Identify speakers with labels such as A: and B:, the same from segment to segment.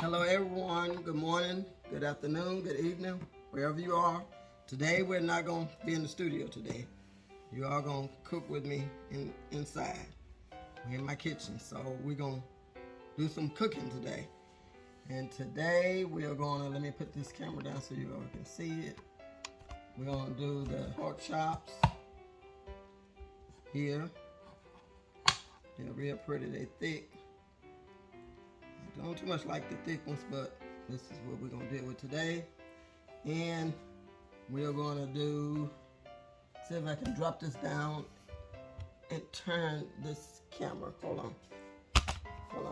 A: Hello everyone, good morning, good afternoon, good evening, wherever you are. Today we're not going to be in the studio today. You are going to cook with me inside. We're in my kitchen, so we're going to do some cooking today. And today we are going to, let me put this camera down so you all can see it. We're going to do the pork chops here. They're real pretty, they're thick. I don't too much like the thick ones, but this is what we're going to deal with today. And we're going to do, see if I can drop this down and turn this camera. Hold on,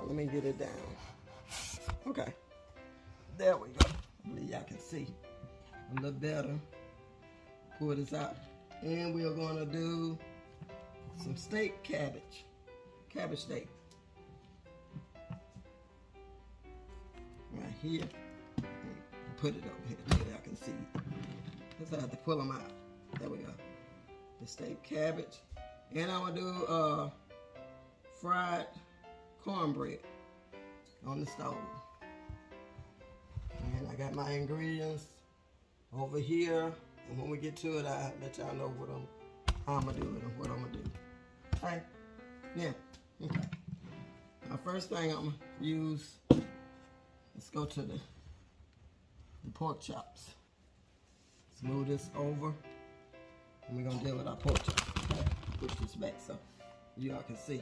A: let me get it down. Okay, there we go. I believe y'all can see a little better. Pull this out. And we're going to do some steak cabbage steak. Right here, put it up here so y'all can see. Just have to pull them out. There we go. The steak cabbage, and I'm gonna do fried cornbread on the stove. And I got my ingredients over here, and when we get to it, I'll let y'all know how I'm gonna do it and what I'm gonna do. Okay? Yeah. Okay. Now, first thing I'm gonna use. Let's go to the pork chops. Smooth this over, and we're gonna deal with our pork chops. Okay, push this back so you all can see.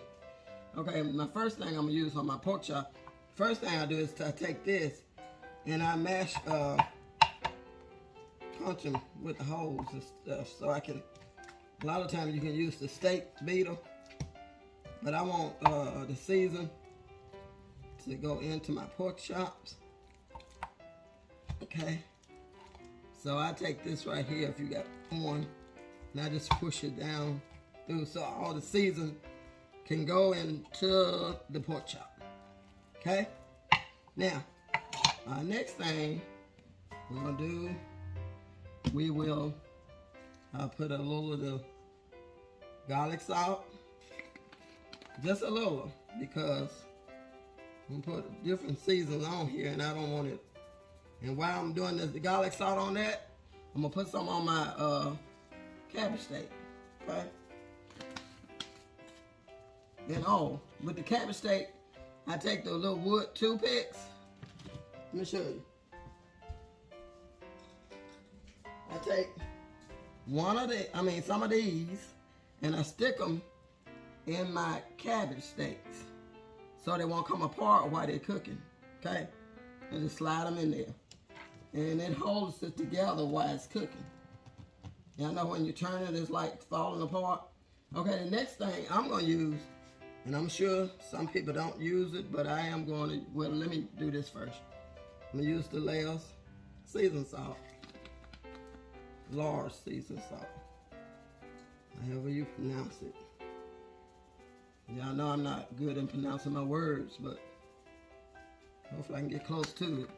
A: Okay, my first thing I'm gonna use on my pork chop. First thing I do is I take this and I mash, punch them with the holes and stuff, so I can. A lot of times you can use the steak beater, but I want the season to go into my pork chops. Okay, so I take this right here, if you got one, and I just push it down through so all the season can go into the pork chop. Okay, now next thing we're gonna do, we will put a little of the garlic salt, just a little, because I'm gonna put different seasons on here, and I don't want it. And while I'm doing the garlic salt on that, I'm gonna put some on my cabbage steak. Okay. Then with the cabbage steak, I take the little wood toothpicks. Let me show you. I take some of these, and I stick them in my cabbage steaks, so they won't come apart while they're cooking, okay? And just slide them in there. And it holds it together while it's cooking. Y'all know when you turn it, it's like falling apart. Okay, the next thing I'm gonna use, and I'm sure some people don't use it, but I am going to, well, let me do this first. I'm gonna use the Layers seasoned salt. Large seasoned salt. However you pronounce it. Y'all know I'm not good in pronouncing my words, but hopefully I can get close to it.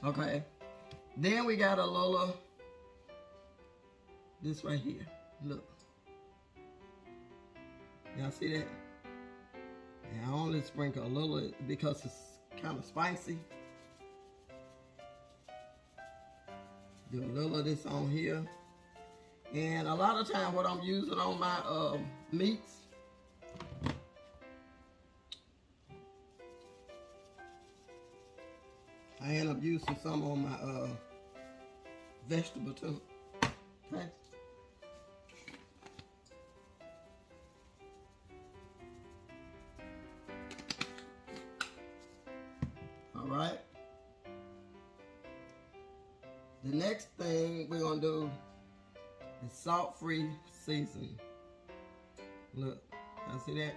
A: Okay. Then we got a little, this right here. Look. Y'all see that? And I only sprinkle a little because it's kind of spicy. Do a little of this on here. And a lot of times what I'm using on my meats, I end up using some on my vegetable too. Okay. All right. The next thing we're gonna do is salt-free seasoning. Look, y'all see that?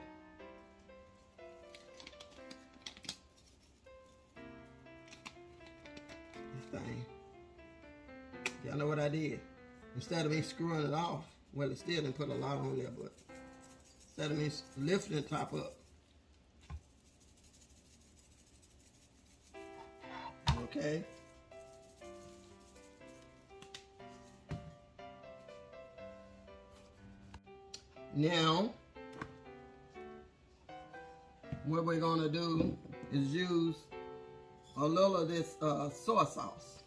A: Thing. Y'all know what I did? Instead of me screwing it off, well, it still didn't put a lot on there, but instead of me lifting the top up, okay? Now, what we're gonna do is use a little of this soy sauce.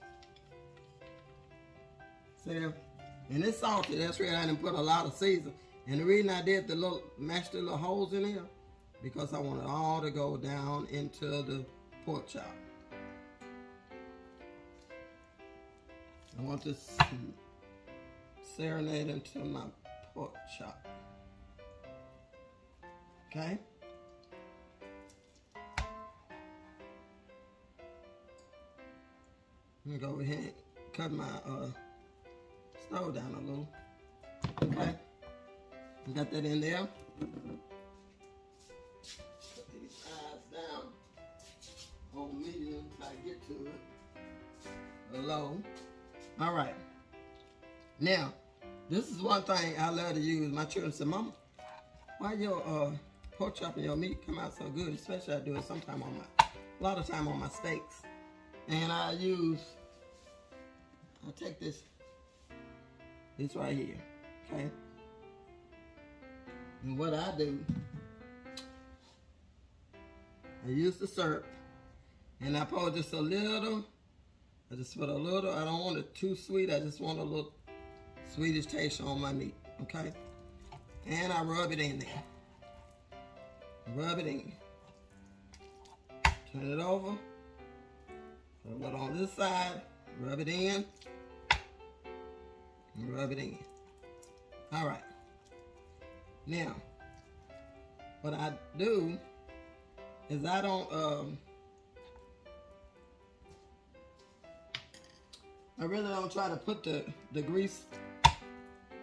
A: See? And it's salty. That's right. I didn't put a lot of season. And the reason I did the little, mashed the little holes in here, because I want it all to go down into the pork chop. I want this serenade into my pork chop. Okay? I'm gonna go over here and cut my stove down a little. Okay? Got that in there. Put these eyes down on medium until I get to it. Low. All right. Now, this is one thing I love to use. My children say, Mama, why your pork chop and your meat come out so good? Especially I do it sometime on a lot of time on my steaks. And I take this right here, okay? And what I do, I use the syrup, and I pour just a little. I just put a little. I don't want it too sweet. I just want a little Swedish taste on my meat, okay? And I rub it in there. Rub it in. Turn it over. Put it on this side. Rub it in. And rub it in. All right. Now, what I do is I don't, I really don't try to put the grease,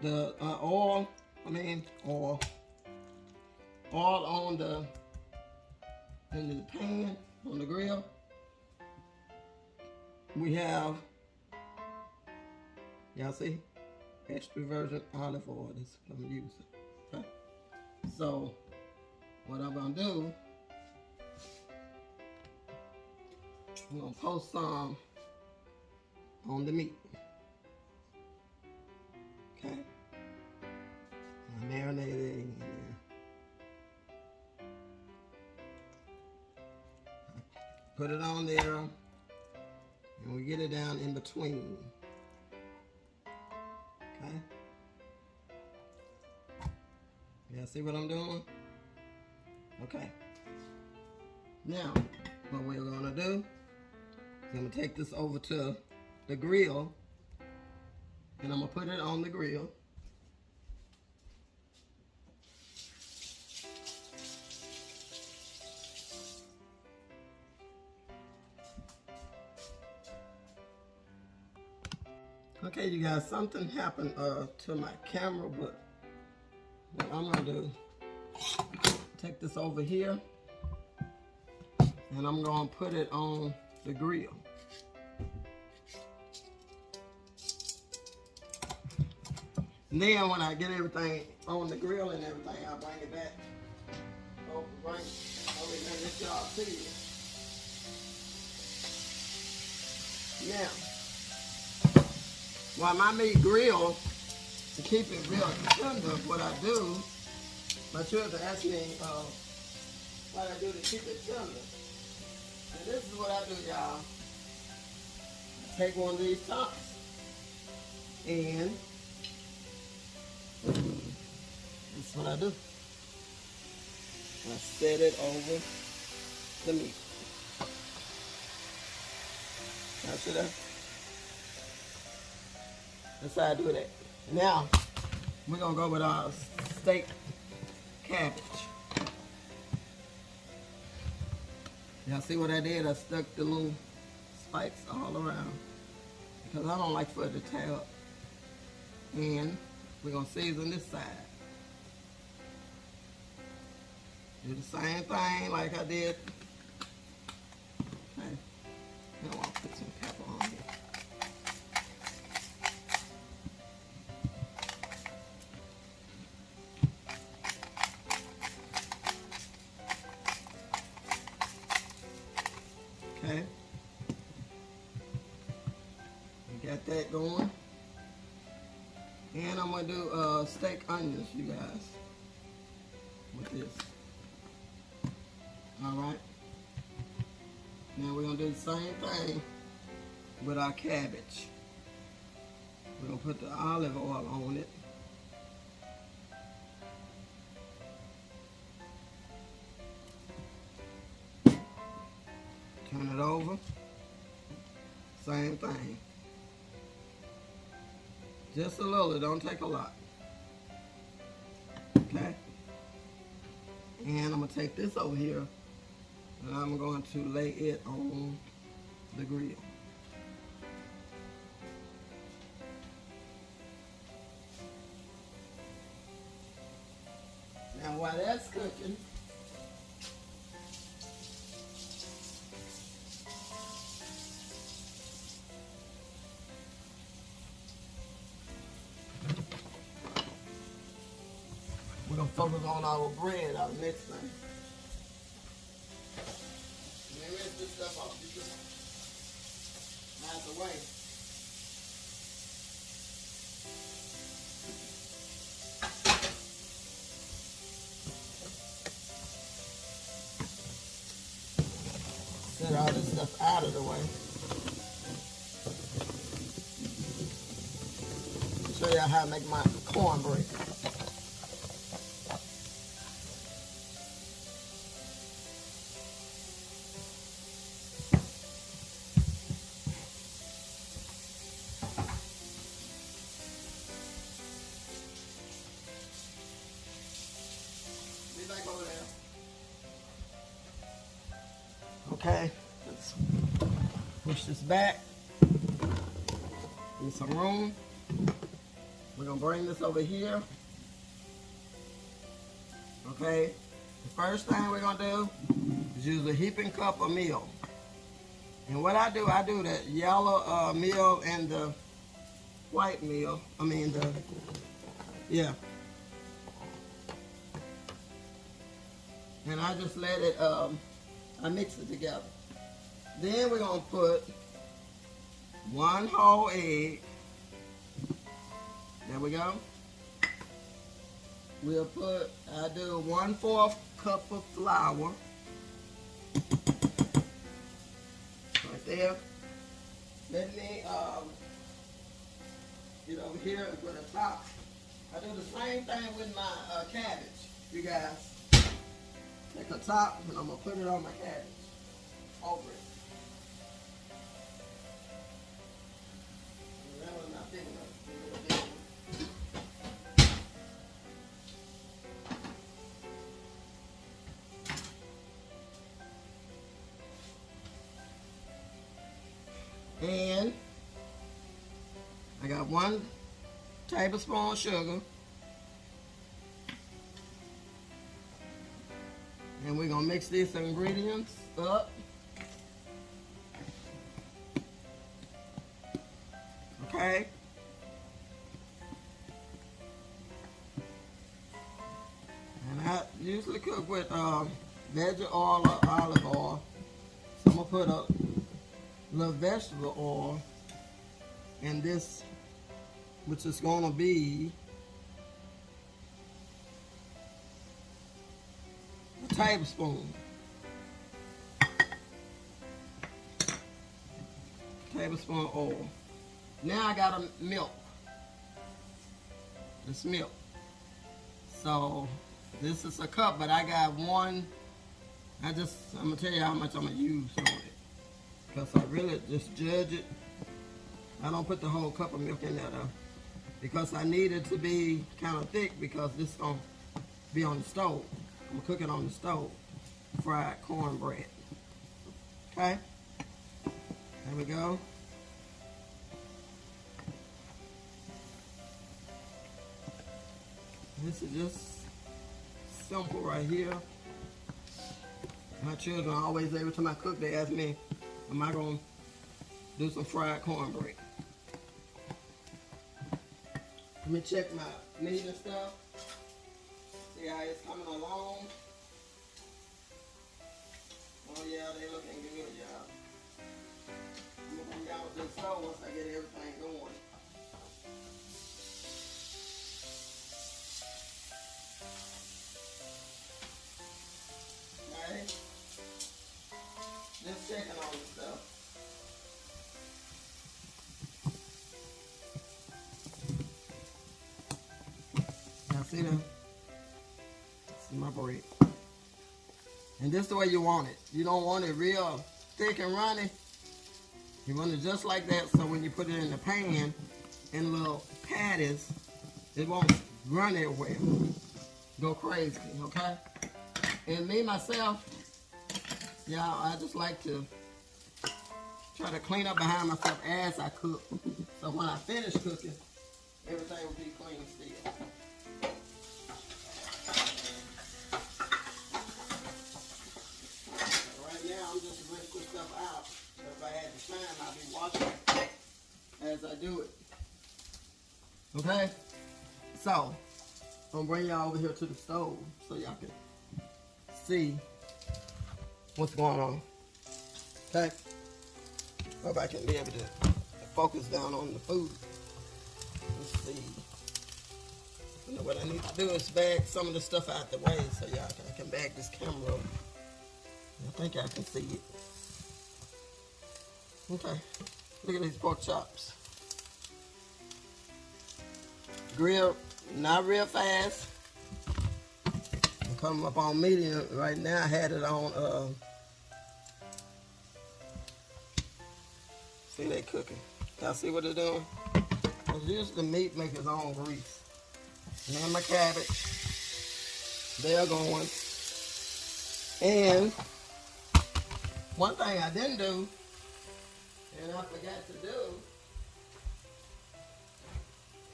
A: the oil on in the pan, on the grill. We have, y'all see, extra virgin olive oil. This is what I'm using. Okay. So, what I'm gonna do, I'm gonna post some on the meat. Okay. I marinate it in there. Put it on there, and we get it down in between. Okay. Y'all see what I'm doing? Okay. Now, what we're gonna do is I'm gonna take this over to the grill, and I'm gonna put it on the grill. Okay, you guys, something happened to my camera, but what I'm gonna do, take this over here, and I'm gonna put it on the grill. And then when I get everything on the grill and everything, I'll bring it back. Bring this y'all see it. Now, while my meat grill, to keep it real tender, what I do, my children ask me what I do to keep it tender. And this is what I do, y'all. I take one of these tops, and this is what I do. I set it over the meat. Now, see that? That's how I do that. Now, we're gonna go with our steak cabbage. Y'all see what I did? I stuck the little spikes all around because I don't like for it to tear up. And we're gonna season this side. Do the same thing like I did. Okay. Now I'll put some pepper on here. Okay. We got that going. And I'm gonna do steak onions, you guys, with this. All right. Now we're gonna gonna do the same thing with our cabbage. We're gonna put the olive oil on it. Turn it over. Same thing. Just a little, it don't take a lot. Okay? And I'm gonna take this over here and I'm going to lay it on the grill. Now while that's cooking, we're gonna focus on our bread, our next thing. Let me rinse this stuff off because out the way. Set all this stuff out of the way. Show you how to make my cornbread. Be back over there. Okay, let's push this back. Need some room. We're gonna bring this over here. Okay, the first thing we're gonna do is use a heaping cup of meal. And what I do that yellow meal and the white meal. Yeah. And I just let it, I mix it together. Then we're gonna put 1 whole egg. There we go. We'll put, I do 1/4 cup of flour. Right there. Let me get over here and put a top. I do the same thing with my cabbage, you guys. Take a top and I'm gonna put it on my cabbage. Over it. That was not big enough. And I got 1 tablespoon of sugar. And we're gonna mix these ingredients up. Okay. And I usually cook with veggie oil or olive oil. So I'm gonna put a little vegetable oil in this, which is gonna be a tablespoon. Tablespoon oil. Now I got a milk. This milk. So this is a cup, but I got 1. I'm gonna tell you how much I'm gonna use on it. Because I really just judge it. I don't put the whole cup of milk in there though. Because I need it to be kind of thick because this is gonna be on the stove. I'm gonna cook it on the stove. Fried cornbread. Okay? There we go. This is just simple right here. My children always, every time I cook, they ask me, am I gonna do some fried cornbread? Let me check my meat and stuff. See how it's coming along. Oh yeah, they looking good, y'all. I'm gonna bring y'all to the stove once I get everything going. Okay. Just checking on the stuff. see that? This is my bread. And this is the way you want it. You don't want it real thick and runny. You want it just like that, so when you put it in the pan, in little patties, it won't run everywhere. Go crazy, okay? And me, myself, y'all, I just like to try to clean up behind myself as I cook. So when I finish cooking, everything will be clean still. Right now, I'm just rinse this stuff out. So if I had the time, I'd be washing as I do it. Okay? So, I'm gonna bring y'all over here to the stove so y'all can see what's going on. Okay? Hope I can be able to focus down on the food. Let's see. You know what I need to do is bag some of the stuff out the way so y'all can bag this camera up. I think I can see it. Okay. Look at these pork chops. Grilled, not real fast. I'm coming up on medium right now. I had it on, see they cooking. Y'all see what they're doing? Because usually the meat make its own grease. And my cabbage, they're going. And one thing I didn't do, and I forgot to do,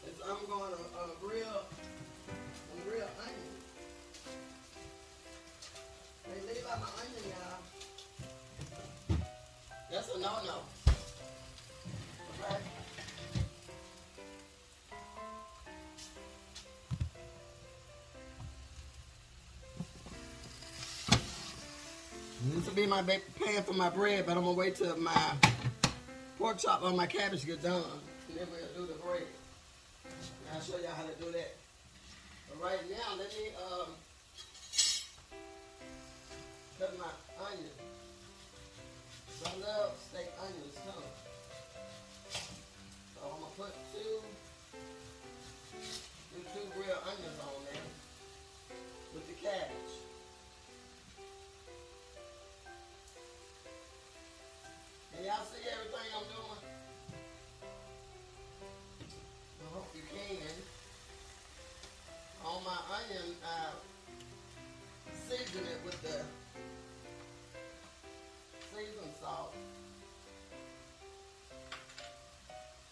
A: is I'm going to grill onion. They leave out my onion, y'all. That's a no-no. Okay? This will be my pan for my bread, but I'm going to wait till my pork chop on my cabbage get done. And then we'll do the bread. And I'll show y'all how to do that. But right now, let me cut my onion. I love steak onions too. So I'm going to put two real onions on there with the cabbage. Can y'all see everything I'm doing? I hope you can. On my onion, I season it with the seasoned salt.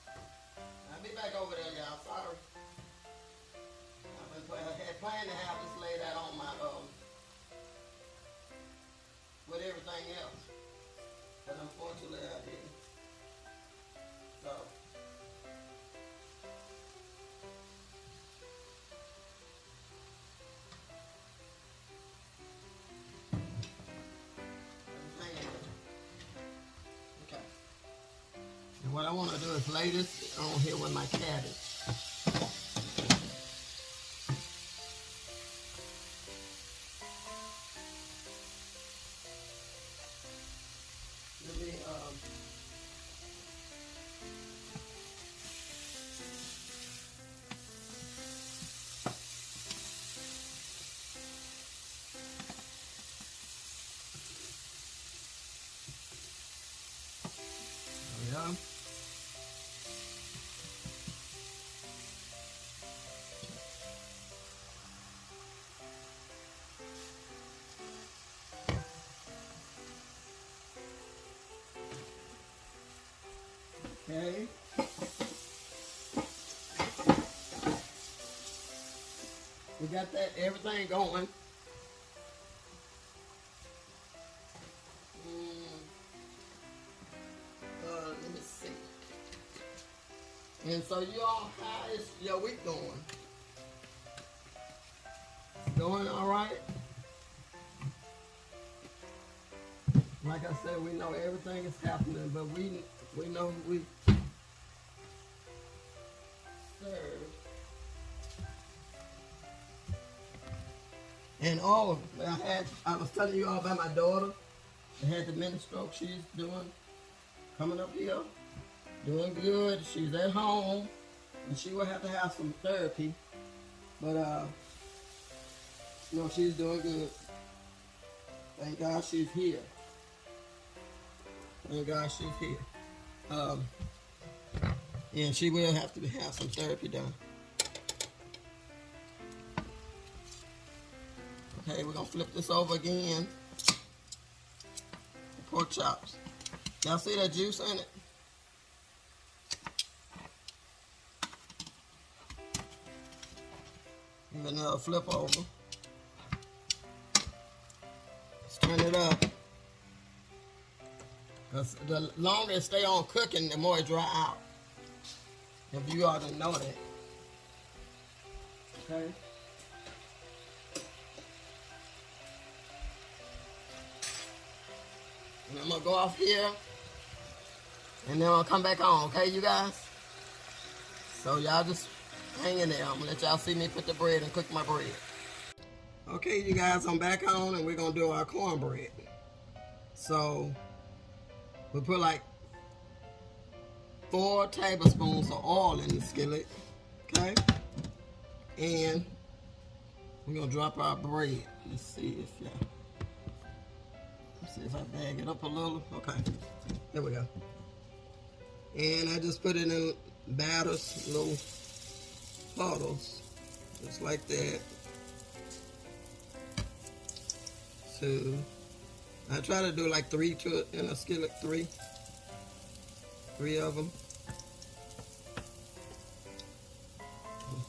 A: I'll be back over there, y'all. Sorry. I had planned to have this laid out on my with everything else, but unfortunately I didn't. So. Okay. And what I want to do is lay this on here with my cabbage. Let me yeah. Okay. We got that everything going. Let me see. And so you all, how is your week going? Going all right? Like I said, we know everything is happening, but we know who we serve. And oh, I was telling you all about my daughter. She had the mini stroke. She's coming up here, doing good. She's at home, and she will have to have some therapy. But no, she's doing good. Thank God she's here. Thank God she's here. And she will have to have some therapy done. Okay, we're gonna flip this over again. Pork chops. Y'all see that juice in it? Give it another flip over. Let's turn it up. Because the longer it stay on cooking, the more it dry out. If you already know that. Okay. And I'm gonna go off here. And then I'll come back on, okay, you guys? So y'all just hang in there. I'm gonna let y'all see me put the bread and cook my bread. Okay, you guys, I'm back on and we're gonna do our cornbread. So we put like 4 tablespoons of oil in the skillet, okay? And we're gonna drop our bread. Let's see if I bag it up a little. Okay, there we go. And I just put it in batters, little puddles, just like that. So I try to do like 3 in a skillet, 3 of them.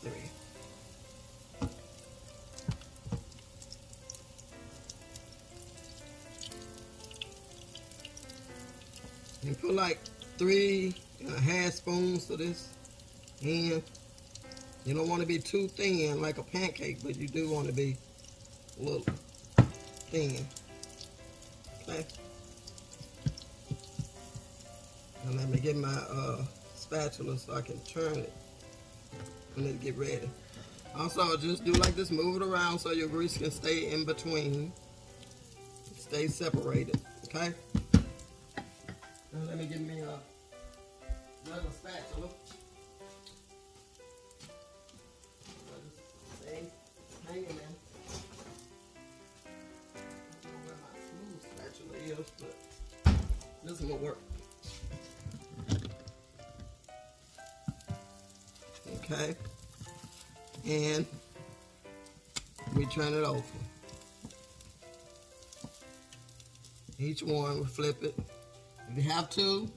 A: 3. And put like 3.5 spoons of this in. You don't want to be too thin like a pancake, but you do want to be a little thin. Okay. Now let me get my spatula so I can turn it when it get ready. Also, just do like this, move it around so your grease can stay in between, stay separated. Okay. Now let me get me another spatula. See, hanging in. I don't know where my smooth spatula is, but this one will work. Okay, and we turn it over. Each one, we flip it. If you have to,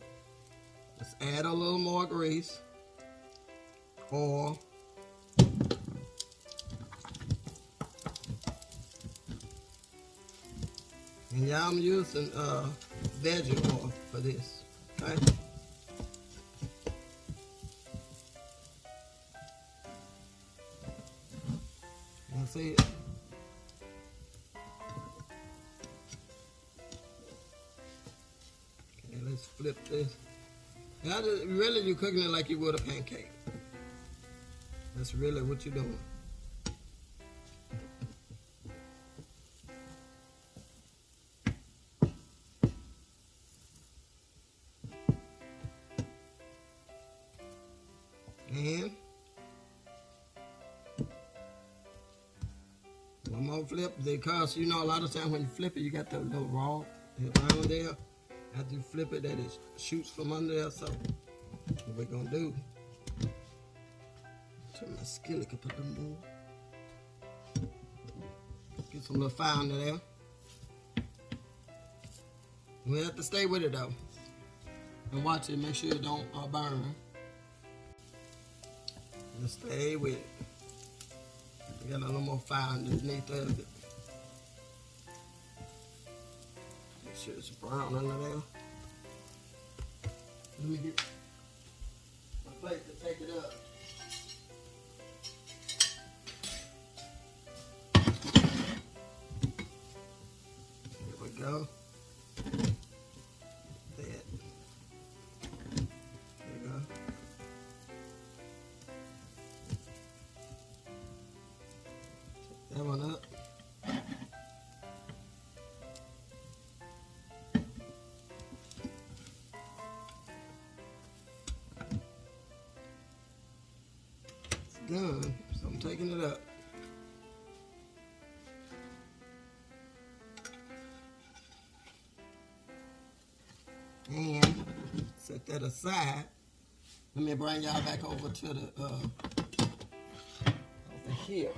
A: just add a little more grease, or and y'all, I'm using veggie oil for this. Okay. You see it? Okay, let's flip this. Now, really, you're cooking it like you would a pancake. That's really what you're doing. And one more flip, because you know a lot of times when you flip it, you got the little raw around there. After you flip it, that it shoots from under there. So what we're gonna do? Turn my skillet up a little more. Get some little fire under there. We have to stay with it though, and watch it. Make sure it don't burn. Just stay with it. We got a little more fire underneath of it. Make sure it's brown under there. Let me get my plate to take it up. Here we go. There you go. That one up. It's done. So I'm taking cooking it up. And set that aside. Let me bring y'all back over to the over here.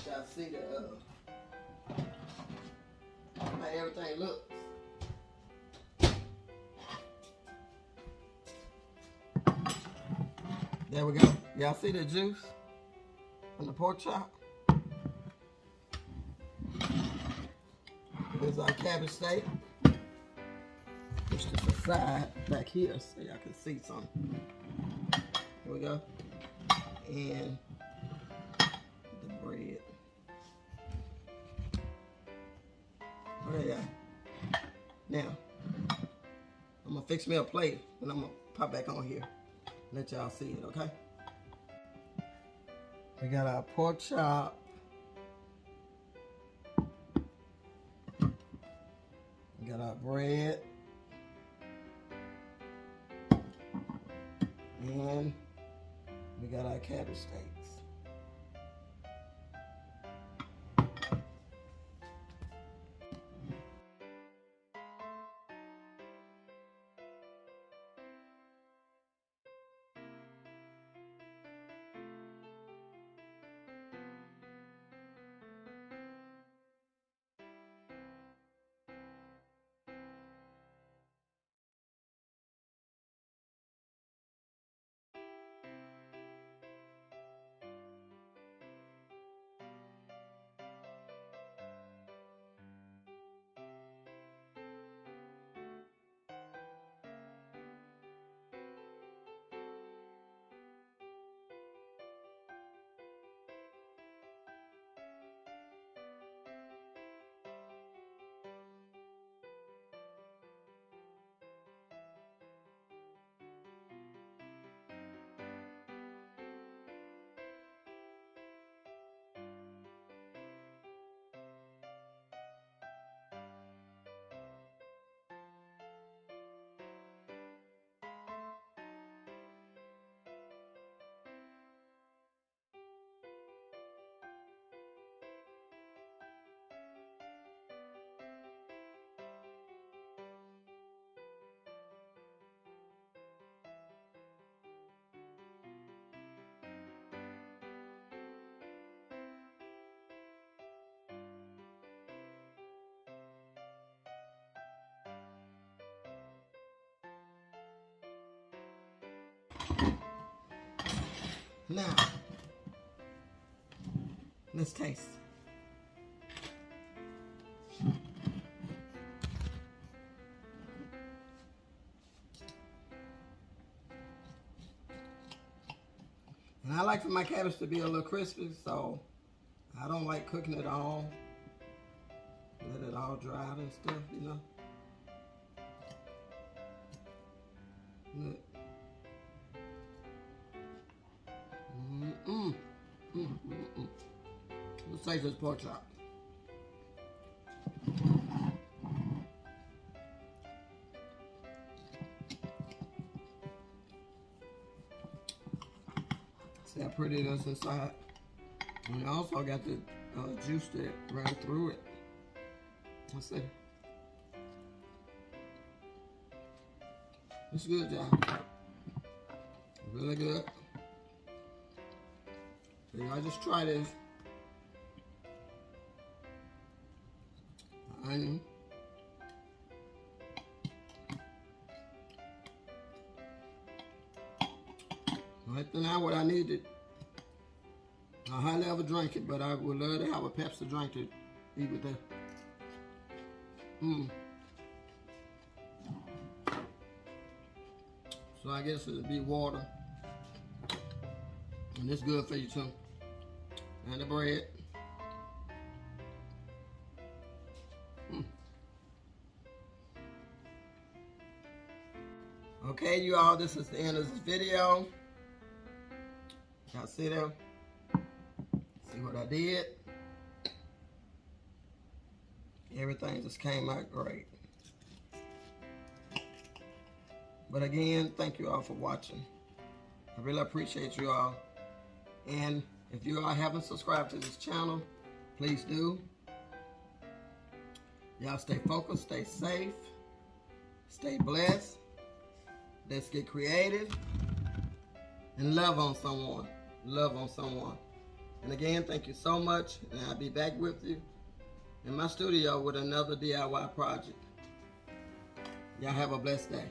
A: Y'all see the how everything looks. There we go. Y'all see the juice on the pork chop? There's our cabbage steak. Push this aside back here so y'all can see something. Here we go. And the bread. Okay, y'all. Now, I'm gonna fix me a plate and I'm gonna pop back on here. Let y'all see it, okay? We got our pork chop. We got our bread. And we got our cabbage steaks. Now, let's taste. And I like for my cabbage to be a little crispy, so I don't like cooking it all. Let it all dry out and stuff, you know. Look. Let's taste this pork chop. See how pretty it is inside. And it also got the juice that ran through it. Let's see. It's good, y'all. Really good. So y'all just try this. Onion. Right now, what I needed, I hardly ever drink it, but I would love to have a Pepsi drink to eat with that. So I guess it'll be water. And it's good for you too. And the bread. Okay, you all, this is the end of this video. Y'all see them? See what I did? Everything just came out great. But again, thank you all for watching. I really appreciate you all. And if you all haven't subscribed to this channel, please do. Y'all stay focused, stay safe, stay blessed. Let's get creative and love on someone. Love on someone. And again, thank you so much. And I'll be back with you in my studio with another DIY project. Y'all have a blessed day.